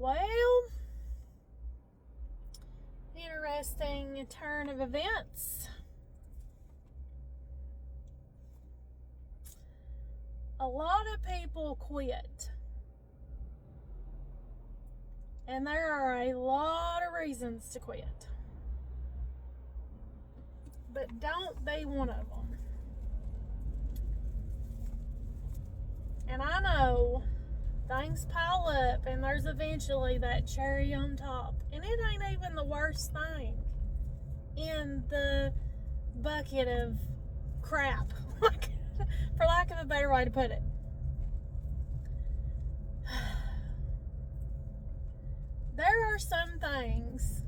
Well, interesting turn of events. A lot of people quit. And there are a lot of reasons to quit. But don't be one of them. And I know things pile up and there's eventually that cherry on top. And it ain't even the worst thing in the bucket of crap, for lack of a better way to put it. There are some things,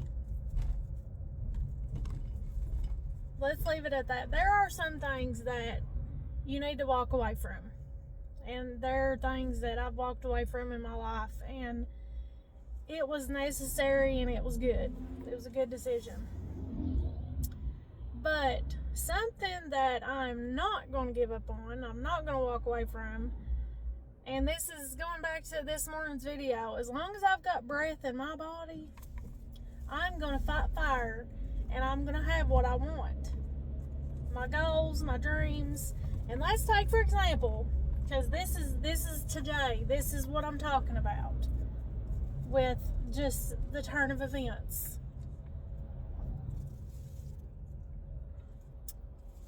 let's leave it at that. There are some things that you need to walk away from. And there are things that I've walked away from in my life, and it was necessary and it was good. It was a good decision. But something that I'm not going to give up on, I'm not going to walk away from, and this is going back to this morning's video, as long as I've got breath in my body, I'm going to fight fire, and I'm going to have what I want. My goals, my dreams. And let's take, for example, because this is today, this is what I'm talking about with just the turn of events.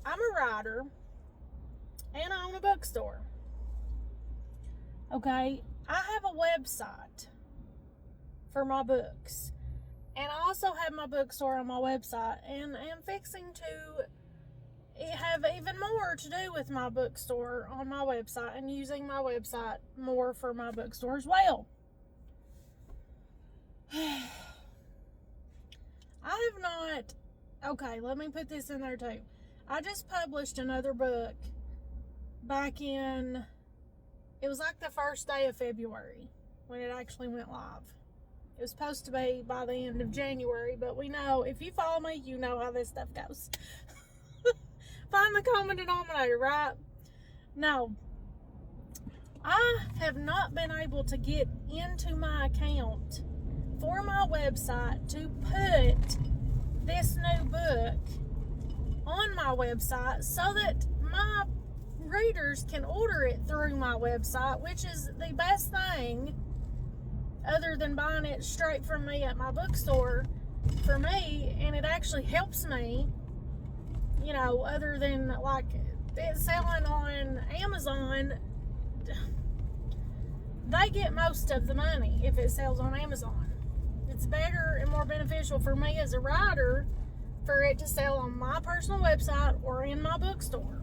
I'm a writer and I own a bookstore. Okay, I have a website for my books, and I also have my bookstore on my website, and I'm fixing to have even more to do with my bookstore on my website and using my website more for my bookstore as well. I have not, okay, let me put this in there too. I just published another book back in, it was like the first day of February when it actually went live. It was supposed to be by the end of January, but we know, if you follow me, you know how this stuff goes. Find the common denominator, right? No. I have not been able to get into my account for my website to put this new book on my website so that my readers can order it through my website, which is the best thing other than buying it straight from me at my bookstore for me, and it actually helps me, you know, other than like it selling on Amazon. They get most of the money if it sells on Amazon. It's better and more beneficial for me as a writer for it to sell on my personal website or in my bookstore.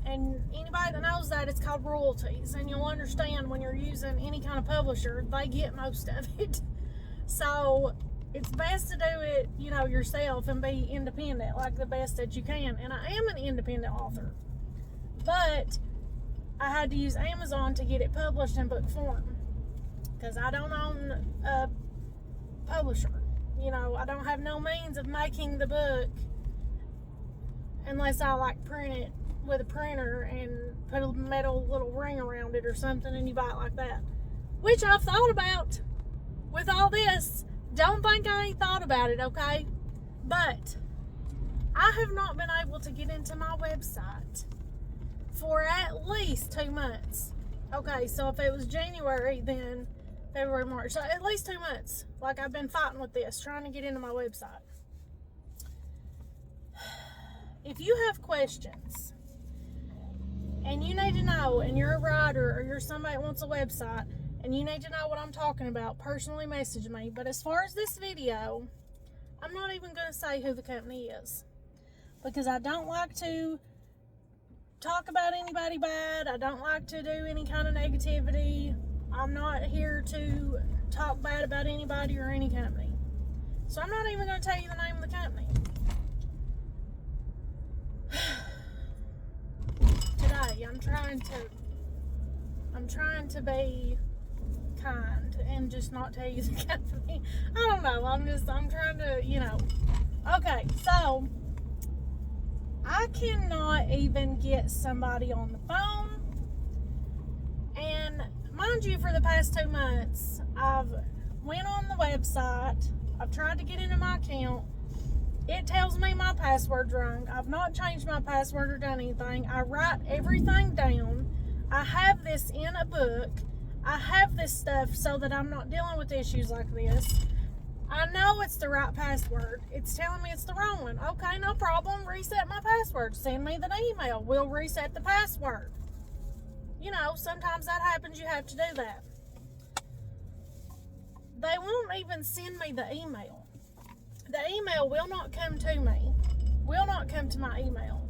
And anybody that knows that, it's called royalties, and you'll understand when you're using any kind of publisher, they get most of it. So it's best to do it, you know, yourself and be independent, like the best that you can. And I am an independent author, but I had to use Amazon to get it published in book form because I don't own a publisher. You know, I don't have no means of making the book unless I like print it with a printer and put a metal little ring around it or something and you buy it like that, which I've thought about with all this. Don't think I ain't thought about it, okay? But I have not been able to get into my website for at least 2 months. Okay, so if it was January, then February, March, so at least 2 months. Like, I've been fighting with this, trying to get into my website. If you have questions and you need to know, and you're a writer or you're somebody that wants a website and you need to know what I'm talking about, personally message me. But as far as this video, I'm not even going to say who the company is because I don't like to talk about anybody bad. I don't like to do any kind of negativity. I'm not here to talk bad about anybody or any company. So I'm not even going to tell you the name of the company. Today, I'm trying to be kind and just not tell you the company. I don't know. I'm trying to, you know. Okay, so I cannot even get somebody on the phone, and mind you, for the past 2 months, I've went on the website. I've tried to get into my account. It tells me my password's wrong. I've not changed my password or done anything. I write everything down. I have this in a book. I have this stuff so that I'm not dealing with issues like this. I know it's the right password. It's telling me it's the wrong one. Okay, no problem. Reset my password. Send me the email. We'll reset the password. You know, sometimes that happens. You have to do that. They won't even send me the email. The email will not come to me. Will not come to my email.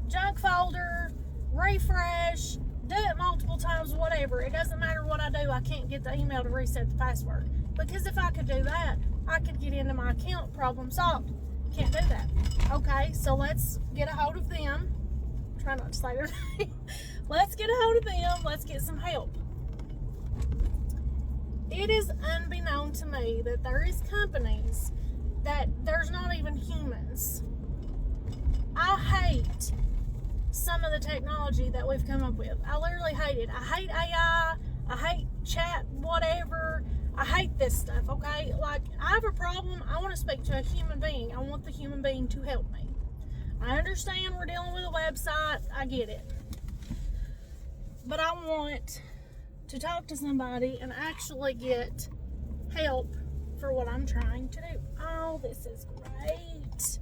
Junk folder, refresh, do it multiple times, whatever. It doesn't matter what I do. I can't get the email to reset the password. Because if I could do that, I could get into my account, problem solved. Can't do that. Okay, so let's get a hold of them. Try not to say their name. Let's get a hold of them. Let's get some help. It is unbeknown to me that there is companies that there's not even humans. I hate some of the technology that we've come up with. I literally hate it. I hate AI. I hate chat, whatever. I hate this stuff, okay? Like, I have a problem. I want to speak to a human being. I want the human being to help me. I understand we're dealing with a website. I get it. But I want to talk to somebody and actually get help for what I'm trying to do. Oh, this is great.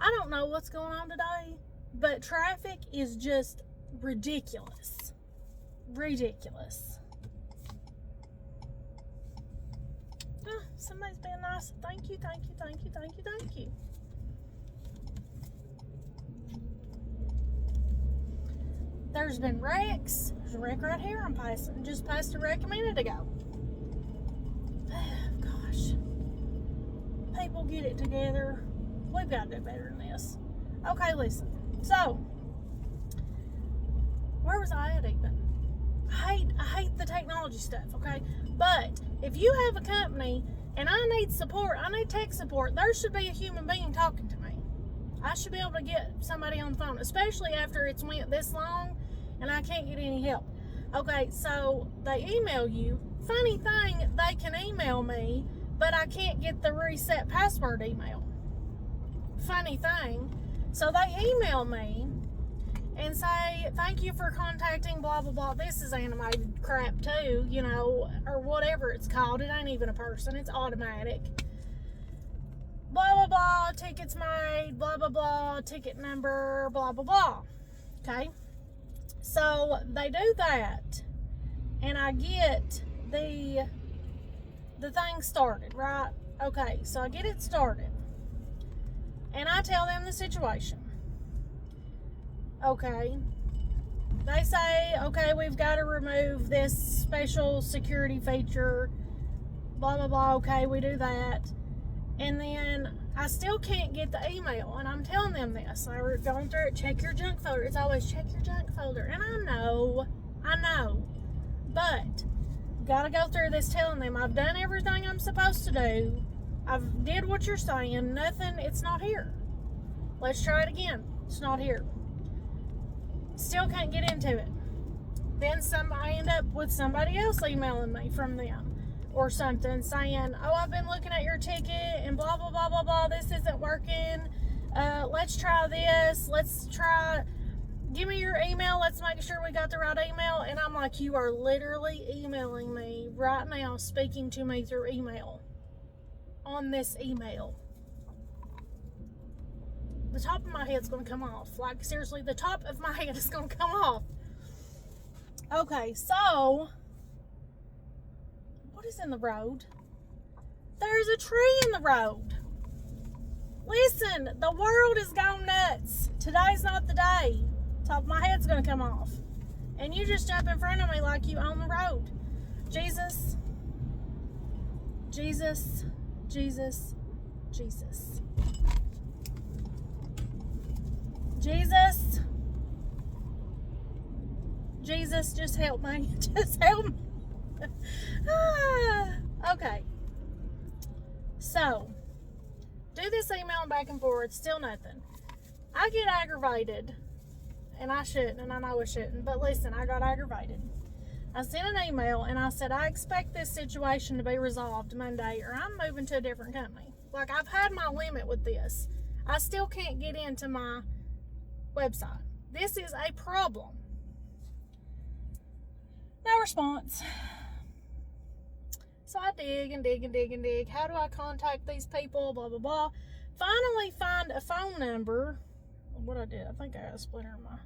I don't know what's going on today, but traffic is just ridiculous. Ridiculous. Oh, somebody's being nice. Thank you, thank you, thank you, thank you, thank you. There's been wrecks. There's a wreck right here. I'm passing. Just passed a wreck a minute ago. Oh, gosh. People get it together. We've got to do better than this. Okay, listen. So, where was I at even? I hate the technology stuff, okay? But if you have a company and I need support, I need tech support, there should be a human being talking to me. I should be able to get somebody on the phone, especially after it's went this long and I can't get any help. Okay, so they email you. Funny thing, they can email me, but I can't get the reset password email. Funny thing. So they email me and say, thank you for contacting blah, blah, blah. This is animated crap too, you know, or whatever it's called. It ain't even a person. It's automatic. Blah, blah, blah. Tickets made. Blah, blah, blah. Ticket number. Blah, blah, blah. Okay. So they do that. And I get the thing started, right? Okay. So I get it started. And I tell them the situation. Okay. They say, okay, we've got to remove this special security feature. Blah, blah, blah. Okay, we do that. And then I still can't get the email. And I'm telling them this. I was going through it. Check your junk folder. It's always check your junk folder. And I know. But, got to go through this telling them I've done everything I'm supposed to do. I've did what you're saying. Nothing. It's not here. Let's try it again. It's not here. Still can't get into it. Then I end up with somebody else emailing me from them or something saying, oh, I've been looking at your ticket and blah, blah, blah, blah, blah. This isn't working. Let's try this. Give me your email. Let's make sure we got the right email. And I'm like, you are literally emailing me right now, speaking to me through email on this email. The top of my head's going to come off. Like, seriously, the top of my head is going to come off. Okay, so, what is in the road? There's a tree in the road. Listen, the world is gone nuts. Today's not the day. Top of my head's going to come off. And you just jump in front of me like you own the road. Jesus. Jesus. Jesus. Jesus. Jesus. Jesus, just help me. Just help me. Okay. So, do this email back and forth, still nothing. I get aggravated and I shouldn't, and I know I shouldn't. But listen, I got aggravated. I sent an email and I said, I expect this situation to be resolved Monday or I'm moving to a different company. Like, I've had my limit with this. I still can't get into my website. This is a problem. No response. So I dig and dig and dig and dig. How do I contact these people? Blah, blah, blah. Finally find a phone number. What I did, I think I got a splinter in my...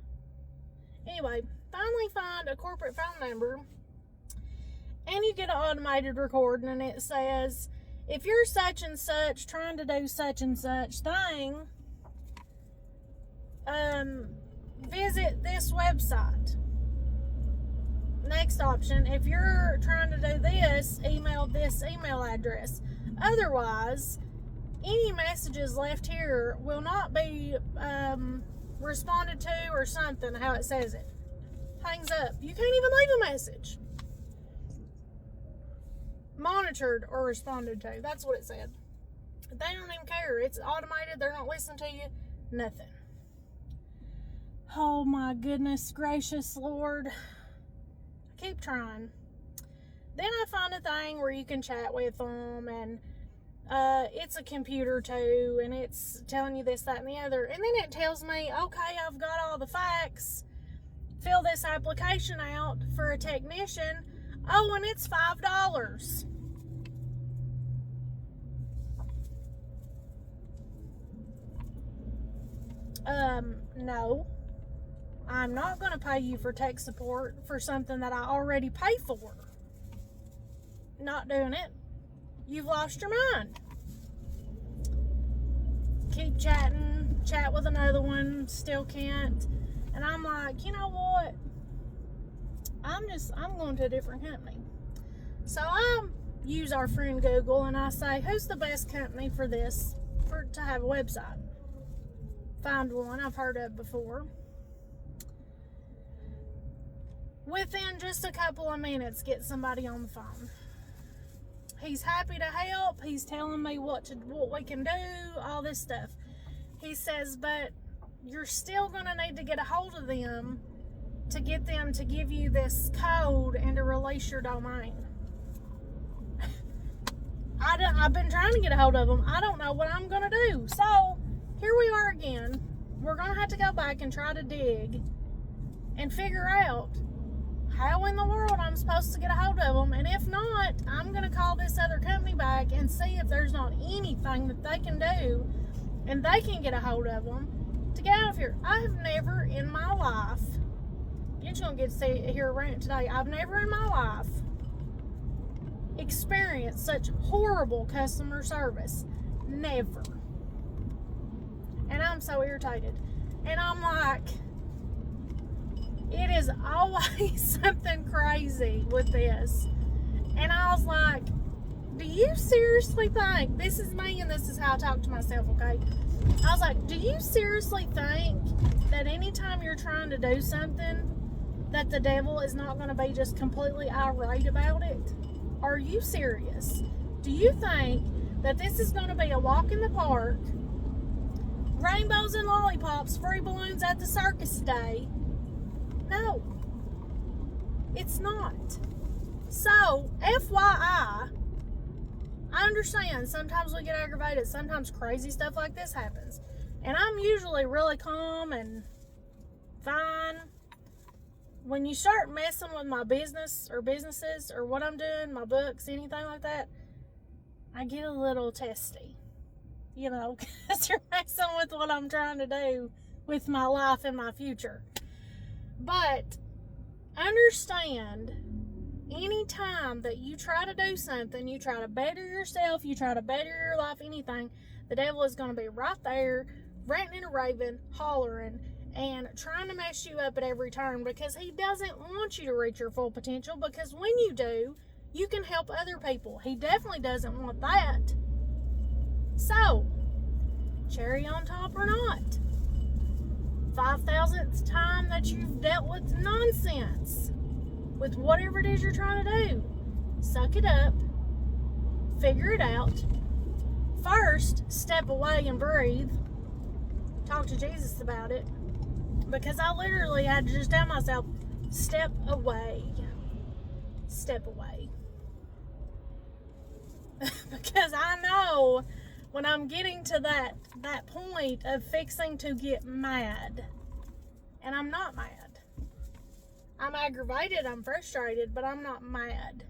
Anyway, finally find a corporate phone number. And you get an automated recording and it says, if you're such and such trying to do such and such thing, visit this website. Next option, if you're trying to do this, email this email address. Otherwise, any messages left here will not be responded to or something, how it says it. Hangs up. You can't even leave a message. Monitored or responded to. That's what it said. They don't even care. It's automated. They're not listening to you. Nothing. Oh my goodness gracious Lord. I keep trying. Then I find a thing where you can chat with them, and it's a computer too, and it's telling you this, that, and the other. And then it tells me, okay, I've got all the facts. Fill this application out for a technician. Oh, and it's $5. No. I'm not going to pay you for tech support for something that I already pay for. Not doing it. You've lost your mind. Keep chatting, chat with another one, still can't. And I'm like, you know what? I'm going to a different company. So I use our friend Google and I say, who's the best company for this, to have a website? Find one I've heard of before. Within just a couple of minutes, get somebody on the phone. He's happy to help. He's telling me what we can do, all this stuff. He says, but you're still going to need to get a hold of them to get them to give you this code and to release your domain. I've been trying to get a hold of them. I don't know what I'm going to do. So, here we are again. We're going to have to go back and try to dig and figure out how in the world I'm supposed to get a hold of them. And if not, I'm going to call this other company back and see if there's not anything that they can do and they can get a hold of them to get out of here. I have never in my life, you're just going to get to hear a rant today, I've never in my life experienced such horrible customer service. Never. And I'm so irritated. And I'm like, it is always something crazy with this. And I was like, do you seriously think, this is me and this is how I talk to myself, okay? I was like, do you seriously think that anytime you're trying to do something, that the devil is not going to be just completely irate about it? Are you serious? Do you think that this is going to be a walk in the park, rainbows and lollipops, free balloons at the circus day? No, it's not. So, FYI, I understand sometimes we get aggravated, sometimes crazy stuff like this happens. And I'm usually really calm and fine. When you start messing with my business or businesses or what I'm doing, my books, anything like that, I get a little testy. You know, because you're messing with what I'm trying to do with my life and my future. But understand, anytime that you try to do something, you try to better yourself, you try to better your life, anything, the devil is going to be right there, ranting and raving, hollering, and trying to mess you up at every turn, because he doesn't want you to reach your full potential, because when you do, you can help other people. He definitely doesn't want that. So, cherry on top or not, 5,000th time that you've dealt with nonsense, with whatever it is you're trying to do, suck it up, figure it out. First, step away and breathe. Talk to Jesus about it. because I literally had to just tell myself, step away. Step away. Because I know when I'm getting to that point of fixing to get mad, and I'm not mad. I'm aggravated, I'm frustrated, but I'm not mad.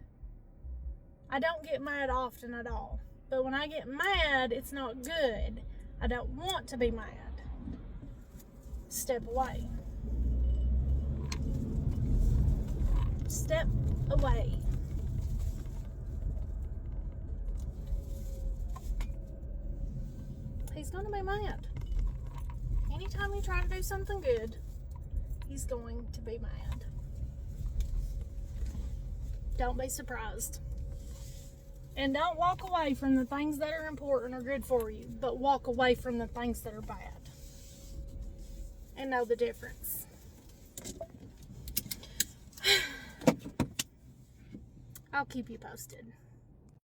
I don't get mad often at all. But when I get mad, it's not good. I don't want to be mad. Step away. Step away. He's going to be mad. Anytime you try to do something good, he's going to be mad. Don't be surprised. And don't walk away from the things that are important or good for you, but walk away from the things that are bad. And know the difference. I'll keep you posted.